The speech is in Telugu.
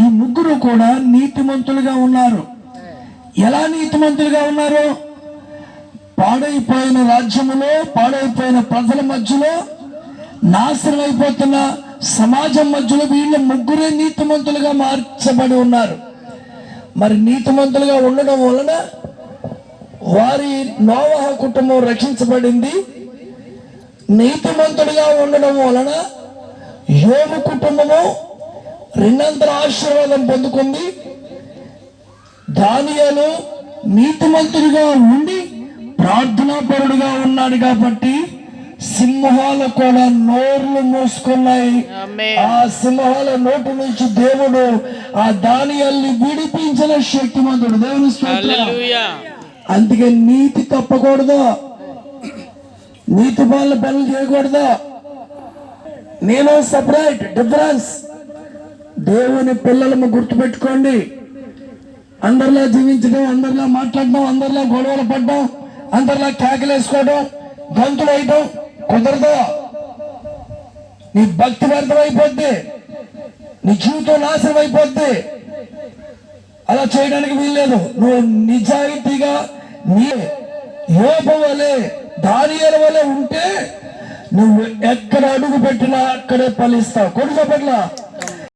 ఈ ముగ్గురు కూడా నీతిమంతులుగా ఉన్నారు. ఎలా నీతిమంతులుగా ఉన్నారు? పాడైపోయిన రాజ్యములో, పాడైపోయిన ప్రజల మధ్యలో, నాశనం అయిపోతున్న సమాజం మధ్యలో వీళ్ళ ముగ్గురే నీతిమంతులుగా మార్చబడి ఉన్నారు. మరి నీతిమంతులుగా ఉండడం వలన వారి నోవహు కుటుంబం రక్షించబడింది. నీతిమంతుడిగా ఉండడం వలన యోబు కుటుంబము రెండంతల ఆశీర్వాదం పొందుకుంది. దానియేలు నీతిమంతుడిగా ఉండి ప్రార్థనాపరుడుగా ఉన్నాడు కాబట్టి సింహాలు కూడా నోర్లు మూసుకున్నాయి. ఆ సింహాల నోటి నుంచి దేవుడు ఆ దానియేలుని విడిపించిన శక్తిమంతుడు. దేవుని స్తోత్రం. అందుకే నీతి తప్పకూడదు, నీతి పనులు చేయకూడదు. నేను సపరేట్, డిఫరెన్స్. దేవుని పిల్లలను గుర్తుపెట్టుకోండి. అందరిలా జీవించడం, అందరిలా మాట్లాడడం, అందరిలా గొడవలు పడడం, అందరిలా కేకలేసుకోవడం, గంతులు వేయడం కుదరదు. నీ భక్తి వ్యర్థం అయిపోద్ది, నీ జీవితం నాశనం అయిపోద్ది. అలా చేయడానికి వీల్లేదు. నువ్వు నిజాయితీగా నీ యోబు వలె, దానియేలు వలె ఉంటే నువ్వు ఎక్కడ అడుగు పెట్టినా అక్కడే ఫలిస్తావు. కొడుకు పట్ల